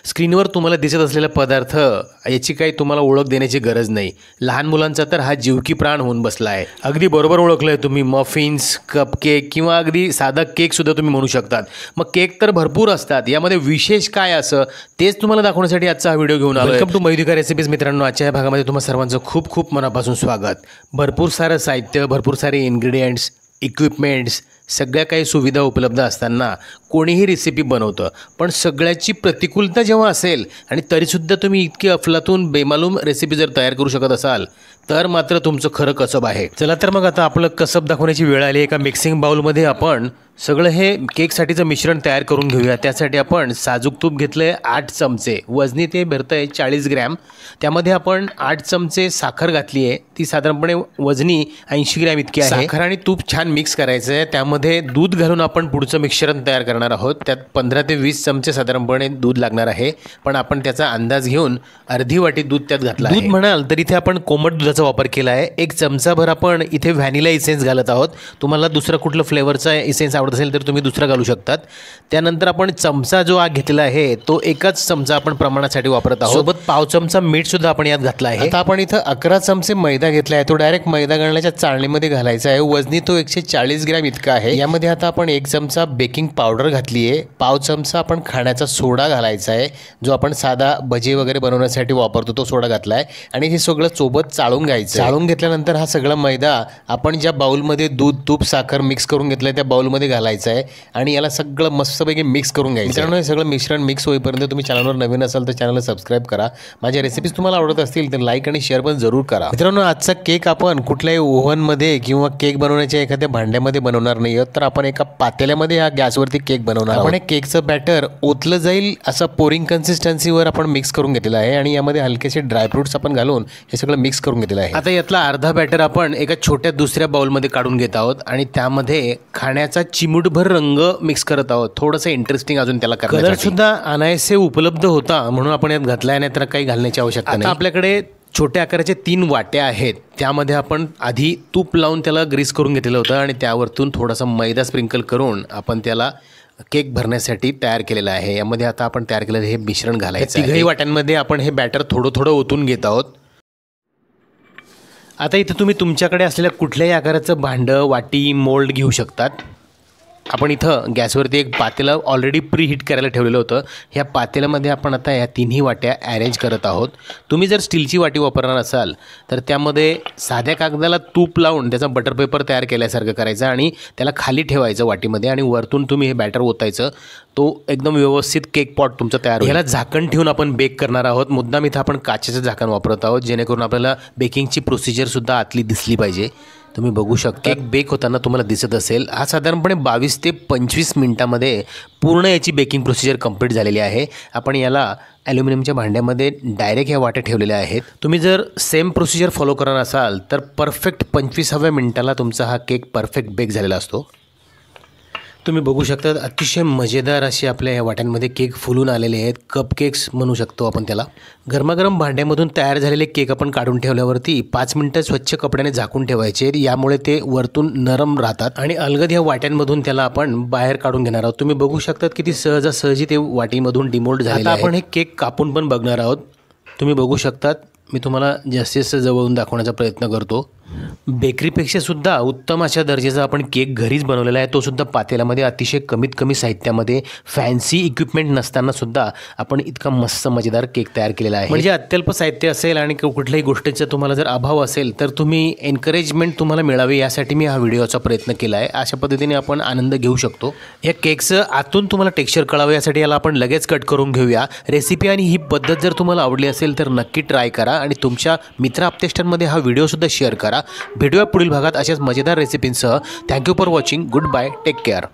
स्क्रीनवर तुम्हाला दिसत असलेला पदार्थ याची काही तुम्हाला ओळख देण्याची गरज नाही। लहान मुलांचा तर हा जीवकी प्राण होऊन बसला आहे। अगदी बरोबर ओळखलंय तुम्ही। मफिन्स, कपकेक किंवा अगदी साधा केक सुद्धा तुम्ही म्हणू शकतात। मग केक तर भरपूर असतात, यामध्ये विशेष काय असं तेच तुम्हाला दाखवण्यासाठी आजचा हा व्हिडिओ घेऊन आलो। Welcome to Mayudika recipes. मित्रांनो, आजच्या या भागामध्ये तुम्हा सर्वांचं खूप खूप मनापासून स्वागत। भरपूर सारं साहित्य, भरपूर सारे इन्ग्रेडियंट्स, इक्विपमेंट्स, सगळ्या काही सुविधा उपलब्ध असताना कोणीही रेसिपी बनवतं, पण सगळ्याची प्रतिकूलता जेव्हा असेल आणि तरीसुद्धा तुम्ही इतकी अफलातून बेमालूम रेसिपी जर तयार करू शकत असाल तर मात्र तुमचं खरं कसब आहे। चला तर मग आता आपलं कसब दाखवण्याची वेळ आली। एका मिक्सिंग बाउलमध्ये आपण सगळं हे केकसाठीचं मिश्रण तयार करून घेऊया। त्यासाठी आपण साजूक तूप घेतलं आहे 8 चमचे, वजनी ते भरतं आहे 40 ग्रॅम। त्यामध्ये आपण 8 चमचे साखर घातली आहे, ती साधारणपणे वजनी 80 ग्रॅम इतकी आहे। साखर आणि तूप छान मिक्स करायचं आहे। त्यामध्ये दूध घालून आपण पुढचं मिश्रण तयार करणार आहोत। त्यात 15 ते 20 चमचे साधारणपणे दूध लागणार आहे, पण आपण त्याचा अंदाज घेऊन अर्धी वाटी दूध त्यात घातलं आहे। दूध म्हणाल तर इथे आपण कोमट दुधाचा वापर केला आहे। 1 चमचाभर आपण इथे व्हॅनिला इसेन्स घालत आहोत। तुम्हाला दुसरा कुठलं फ्लेवरचा इसेन्स आवडत असेल तर तुम्ही दुसरा घालू शकतात। त्यानंतर आपण चमचा जो घेतलेला आहे तो एकच चमचा आपण प्रमाणासाठी वापरत आहोत। सोबत पाव चमचा मीठ सुद्धा आपण यात घातला आहे। आता आपण इथं 11 चमचे मैदा घेतला आहे, तो डायरेक्ट मैदा घालण्याच्या चाळणीमध्ये घालायचा आहे। वजनी तो 140 ग्रॅम इतका आहे। यामध्ये आता आपण 1 चमचा बेकिंग पावडर घातली आहे, पाव चमचा आपण खाण्याचा सोडा घालायचा आहे, जो आपण साधा भजी वगैरे बनवण्यासाठी वापरतो तो सोडा घातला आहे। आणि हे सगळं सोबत चाळून घ्यायचं। चाळून घेतल्यानंतर हा सगळा मैदा आपण ज्या बाउलमध्ये दूध, तूप, साखर मिक्स करून घेतलं आहे त्या बाउलमध्ये घालायचं आहे आणि याला सगळं मस्तपैकी मिक्स करून घ्यायचं। मित्रांनो, हे सगळं मिश्रण मिक्स होईपर्यंत तुम्ही चॅनलवर नवीन असाल तर चॅनलला सबस्क्राईब करा। माझ्या रेसिपीज तुम्हाला आवडत असतील तर लाईक आणि शेअर पण जरूर करा। मित्रांनो, आजचा केक आपण कुठल्याही ओव्हनमध्ये किंवा केक बनवण्याच्या एखाद्या भांड्यामध्ये बनवणार नाही आहोत, तर आपण एका पातेल्यामध्ये हा गॅसवरती केक बनवणार आहोत। आपण केकचं बॅटर ओतलं जाईल असं पोरिंग कन्सिस्टन्सीवर आपण मिक्स करून घेतलेलं आहे आणि यामध्ये हलकेसे ड्रायफ्रुट्स आपण घालून हे सगळं मिक्स करून घेतलेलं आहे। आता यातला अर्धा बॅटर आपण एका छोट्या दुसऱ्या बाउलमध्ये काढून घेत आहोत आणि त्यामध्ये खाण्याचा चिमूटभर रंग मिक्स करत आहोत। थोडंसं इंटरेस्टिंग अजून त्याला कलर सुद्धा अनायसे उपलब्ध होता म्हणून आपण यात घातला, नाही तर काही घालण्याची आवश्यकता नाही। आपल्याकडे छोट्या आकाराचे 3 वाट्या आहेत, त्यामध्ये आपण आधी तूप लावून त्याला ग्रीस करून घेतलेलं होतं आणि त्यावरतून थोडासा मैदा स्प्रिंकल करून आपण त्याला केक भरण्यासाठी तयार केलेला आहे। यामध्ये आता आपण तयार केलेलं हे मिश्रण घालायचं आहे। 3 वाट्यांमध्ये आपण हे बॅटर थोडं थोडं ओतून घेत आहोत। आता इथं तुम्ही तुमच्याकडे असलेल्या कुठल्याही आकाराचं भांडं, वाटी, मोल्ड घेऊ शकतात। आपण इथं गॅसवरती एक पातेलं ऑलरेडी प्री हीट करायला ठेवलेलं होतं। ह्या पातेल्यामध्ये आपण आता या 3ही वाट्या अरेंज करत आहोत। तुम्ही जर स्टीलची वाटी वापरणार असाल तर त्यामध्ये साध्या कागदाला तूप लावून त्याचा बटर पेपर तयार केल्यासारखं करायचं आणि त्याला खाली ठेवायचं वाटीमध्ये आणि वरतून तुम्ही हे बॅटर ओतायचं। तो एकदम व्यवस्थित केक पॉट तुमचा तयार होईल। ह्याला झाकण ठेवून आपण बेक करणार आहोत। मुद्दाम इथं आपण काचेचं झाकण वापरत आहोत, जेणेकरून आपल्याला बेकिंगची प्रोसिजरसुद्धा आतली दिसली पाहिजे। तुम्ही बघू शकता केक बेक होताना तुम्हाला दिसत असेल, हा साधारणपणे 22 ते 25 मिनिटांमध्ये पूर्ण याची बेकिंग प्रोसिजर कंप्लीट झालेली आहे। आपण याला ॲल्युमिनियमच्या भांड्यामध्ये डायरेक्ट ह्या वाट्या ठेवलेल्या आहेत। तुम्ही जर सेम प्रोसिजर फॉलो करणार असाल तर परफेक्ट 25व्या मिनिटाला तुमचा हा केक परफेक्ट बेक झालेला असतो। तुम्ही बघू शकता अतिशय मजेदार असे आपल्या ह्या वाट्यांमध्ये केक फुलून आलेले आहेत। कप केक्स म्हणू शकतो आपण त्याला। गरमागरम भांड्यामधून तयार झालेले केक आपण काढून ठेवल्यावरती 5 मिनिटं स्वच्छ कपड्याने झाकून ठेवायचे, यामुळे ते वरतून नरम राहतात आणि अलगद ह्या वाट्यांमधून त्याला आपण बाहेर काढून घेणार आहोत। तुम्ही बघू शकतात किती सहजासहजी ते वाटीमधून डिमोल्ड झालेले आहे। आपण हे केक कापून पण बघणार आहोत। तुम्ही बघू शकतात, मी तुम्हाला जास्तीत जास्त जवळून दाखवण्याचा प्रयत्न करतो। बेकरीपेक्षा सुद्धा उत्तम अशा दर्जाचा आपण केक घरीच बनवलेला आहे, तो सुद्धा पातेल्यामध्ये अतिशय कमीत कमी साहित्यामध्ये, फॅन्सी इक्विपमेंट नसताना सुद्धा आपण इतका मस्त मजेदार केक तयार केलेला आहे। म्हणजे अत्यल्प साहित्य असेल आणि कुठल्याही गोष्टीचा तुम्हाला जर अभाव असेल तर तुम्ही एनकरेजमेंट तुम्हाला मिळावी यासाठी मी हा व्हिडिओचा प्रयत्न केला आहे। अशा पद्धतीने आपण आनंद घेऊ शकतो। या केकचं आतून तुम्हाला टेक्स्चर कळावं यासाठी याला आपण लगेच कट करून घेऊया। रेसिपी आणि ही पद्धत जर तुम्हाला आवडली असेल तर नक्की ट्राय करा आणि तुमच्या मित्र आप्तेष्टांमध्ये हा व्हिडिओसुद्धा शेअर करा। भेटूया पुढील भागात अशाच मजेदार रेसिपींसह। Thank you for watching. Good bye, take care.